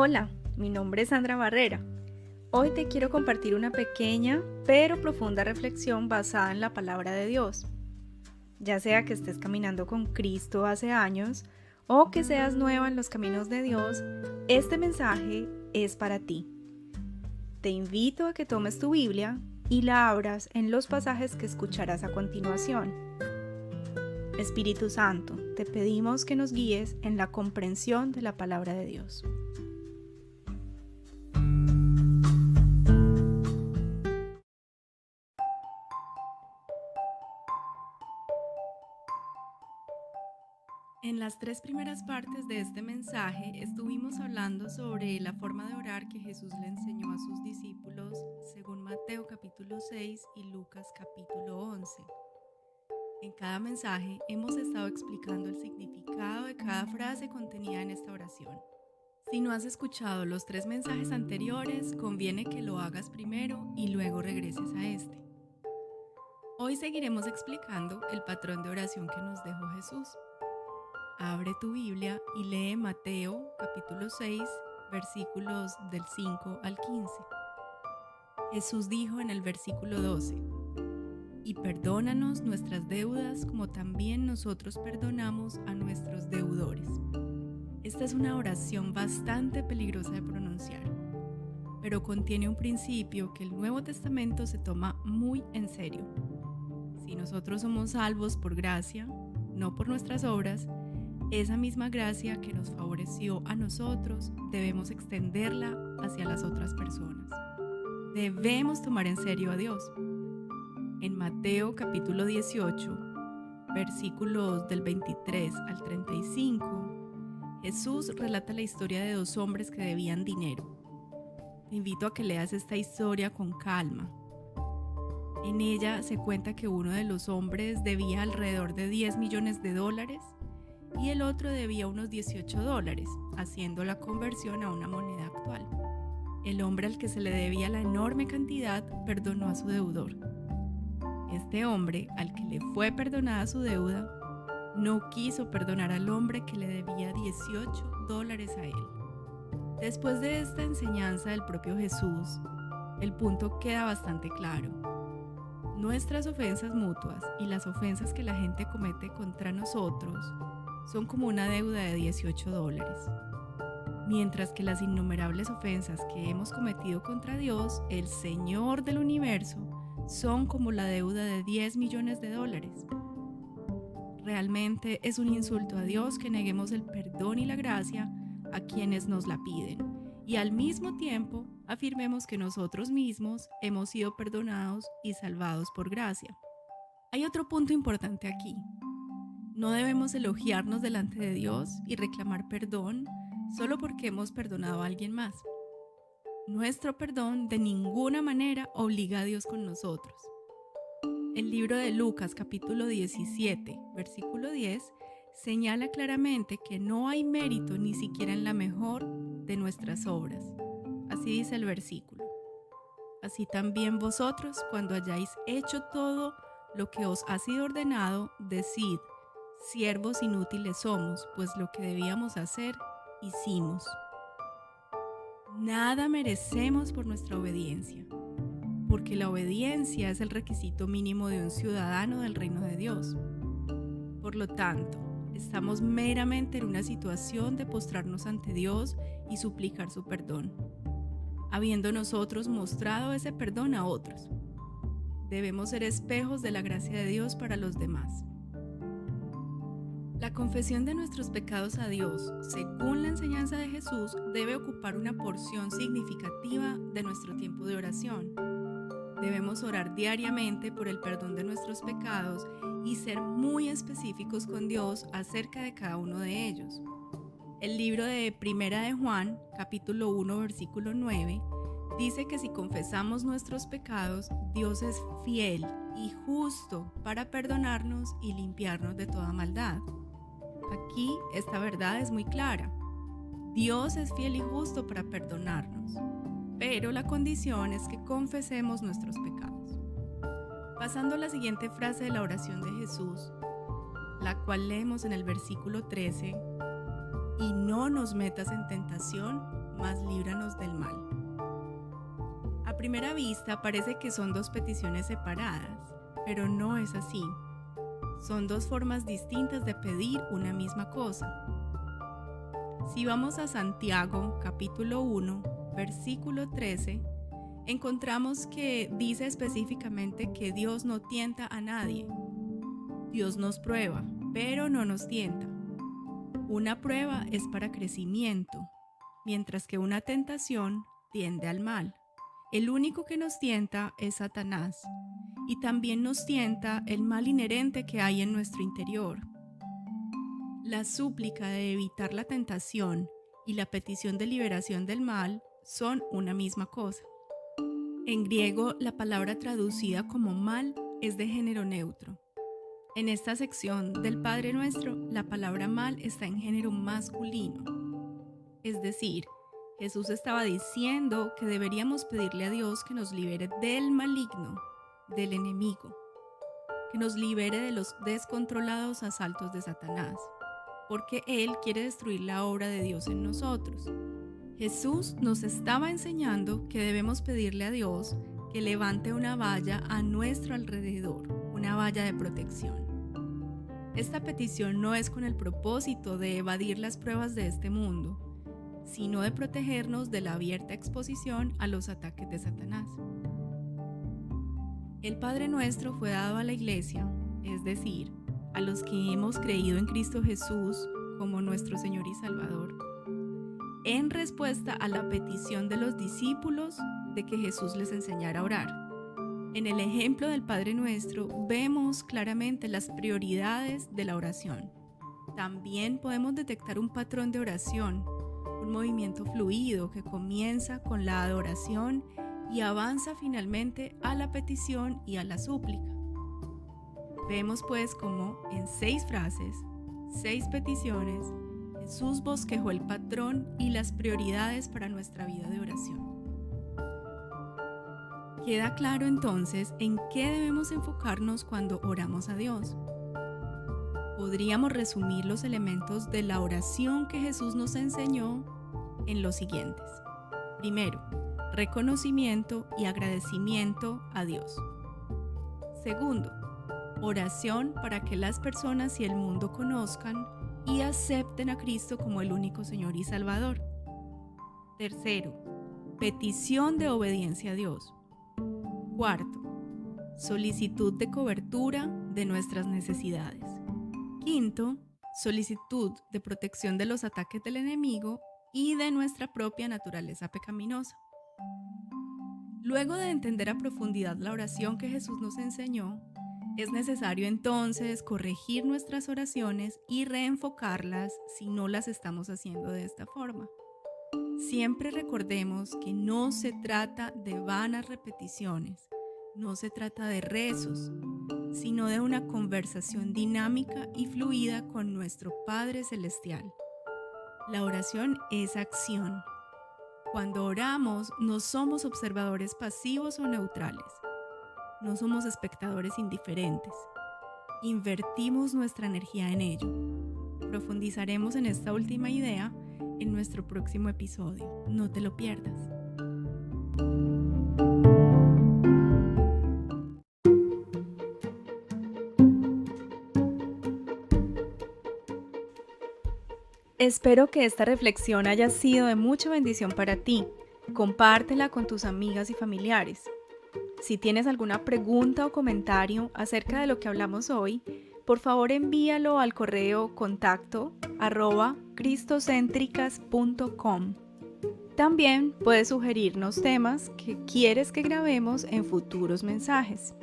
Hola, mi nombre es Sandra Barrera. Hoy te quiero compartir una pequeña pero profunda reflexión basada en la palabra de Dios. Ya sea que estés caminando con Cristo hace años o que seas nueva en los caminos de Dios, este mensaje es para ti. Te invito a que tomes tu Biblia y la abras en los pasajes que escucharás a continuación. Espíritu Santo, te pedimos que nos guíes en la comprensión de la palabra de Dios. En las 3 primeras partes de este mensaje estuvimos hablando sobre la forma de orar que Jesús le enseñó a sus discípulos según Mateo capítulo 6 y Lucas capítulo 11. En cada mensaje hemos estado explicando el significado de cada frase contenida en esta oración. Si no has escuchado los 3 mensajes anteriores, conviene que lo hagas primero y luego regreses a este. Hoy seguiremos explicando el patrón de oración que nos dejó Jesús. Abre tu Biblia y lee Mateo capítulo 6, versículos del 5 al 15. Jesús dijo en el versículo 12: y perdónanos nuestras deudas como también nosotros perdonamos a nuestros deudores. Esta es una oración bastante peligrosa de pronunciar, pero contiene un principio que el Nuevo Testamento se toma muy en serio. Si nosotros somos salvos por gracia, no por nuestras obras, esa misma gracia que nos favoreció a nosotros debemos extenderla hacia las otras personas. Debemos tomar en serio a Dios. En Mateo capítulo 18, versículos del 23 al 35, Jesús relata la historia de 2 hombres que debían dinero. Te invito a que leas esta historia con calma. En ella se cuenta que uno de los hombres debía alrededor de $10 millones y el otro debía unos $18, haciendo la conversión a una moneda actual. El hombre al que se le debía la enorme cantidad perdonó a su deudor. Este hombre, al que le fue perdonada su deuda, no quiso perdonar al hombre que le debía $18 a él. Después de esta enseñanza del propio Jesús, el punto queda bastante claro. Nuestras ofensas mutuas y las ofensas que la gente comete contra nosotros son como una deuda de $18. Mientras que las innumerables ofensas que hemos cometido contra Dios, el Señor del universo, son como la deuda de $10 millones. Realmente es un insulto a Dios que neguemos el perdón y la gracia a quienes nos la piden, y al mismo tiempo afirmemos que nosotros mismos hemos sido perdonados y salvados por gracia. Hay otro punto importante aquí. No debemos elogiarnos delante de Dios y reclamar perdón solo porque hemos perdonado a alguien más. Nuestro perdón de ninguna manera obliga a Dios con nosotros. El libro de Lucas capítulo 17, versículo 10, señala claramente que no hay mérito ni siquiera en la mejor de nuestras obras. Así dice el versículo. Así también vosotros, cuando hayáis hecho todo lo que os ha sido ordenado, decid: siervos inútiles somos, pues lo que debíamos hacer, hicimos. Nada merecemos por nuestra obediencia, porque la obediencia es el requisito mínimo de un ciudadano del reino de Dios. Por lo tanto, estamos meramente en una situación de postrarnos ante Dios y suplicar su perdón, habiendo nosotros mostrado ese perdón a otros. Debemos ser espejos de la gracia de Dios para los demás. La confesión de nuestros pecados a Dios, según la enseñanza de Jesús, debe ocupar una porción significativa de nuestro tiempo de oración. Debemos orar diariamente por el perdón de nuestros pecados y ser muy específicos con Dios acerca de cada uno de ellos. El libro de Primera de Juan, capítulo 1, versículo 9, dice que si confesamos nuestros pecados, Dios es fiel y justo para perdonarnos y limpiarnos de toda maldad. Aquí esta verdad es muy clara. Dios es fiel y justo para perdonarnos, pero la condición es que confesemos nuestros pecados. Pasando a la siguiente frase de la oración de Jesús, la cual leemos en el versículo 13: y no nos metas en tentación, mas líbranos del mal. A primera vista parece que son dos peticiones separadas, pero no es así. Son dos formas distintas de pedir una misma cosa. Si vamos a Santiago, capítulo 1, versículo 13, encontramos que dice específicamente que Dios no tienta a nadie. Dios nos prueba, pero no nos tienta. Una prueba es para crecimiento, mientras que una tentación tiende al mal. El único que nos tienta es Satanás, y también nos tienta el mal inherente que hay en nuestro interior. La súplica de evitar la tentación y la petición de liberación del mal son una misma cosa. En griego, la palabra traducida como mal es de género neutro. En esta sección del Padre Nuestro, la palabra mal está en género masculino. Es decir, Jesús estaba diciendo que deberíamos pedirle a Dios que nos libere del maligno, del enemigo, que nos libere de los descontrolados asaltos de Satanás, porque Él quiere destruir la obra de Dios en nosotros. Jesús nos estaba enseñando que debemos pedirle a Dios que levante una valla a nuestro alrededor, una valla de protección. Esta petición no es con el propósito de evadir las pruebas de este mundo, sino de protegernos de la abierta exposición a los ataques de Satanás. El Padre Nuestro fue dado a la Iglesia, es decir, a los que hemos creído en Cristo Jesús como nuestro Señor y Salvador, en respuesta a la petición de los discípulos de que Jesús les enseñara a orar. En el ejemplo del Padre Nuestro vemos claramente las prioridades de la oración. También podemos detectar un patrón de oración, un movimiento fluido que comienza con la adoración y avanza finalmente a la petición y a la súplica. Vemos pues cómo en 6 frases, 6 peticiones, Jesús bosquejó el patrón y las prioridades para nuestra vida de oración. Queda claro entonces en qué debemos enfocarnos cuando oramos a Dios. Podríamos resumir los elementos de la oración que Jesús nos enseñó en los siguientes. Primero, reconocimiento y agradecimiento a Dios. Segundo, oración para que las personas y el mundo conozcan y acepten a Cristo como el único Señor y Salvador. Tercero, petición de obediencia a Dios. Cuarto, solicitud de cobertura de nuestras necesidades. Quinto, solicitud de protección de los ataques del enemigo y de nuestra propia naturaleza pecaminosa. Luego de entender a profundidad la oración que Jesús nos enseñó, es necesario entonces corregir nuestras oraciones y reenfocarlas si no las estamos haciendo de esta forma. Siempre recordemos que no se trata de vanas repeticiones, no se trata de rezos, sino de una conversación dinámica y fluida con nuestro Padre Celestial. La oración es acción. Cuando oramos, no somos observadores pasivos o neutrales. No somos espectadores indiferentes. Invertimos nuestra energía en ello. Profundizaremos en esta última idea en nuestro próximo episodio. No te lo pierdas. Espero que esta reflexión haya sido de mucha bendición para ti. Compártela con tus amigas y familiares. Si tienes alguna pregunta o comentario acerca de lo que hablamos hoy, por favor envíalo al correo contacto@cristocentricas.com. También puedes sugerirnos temas que quieres que grabemos en futuros mensajes.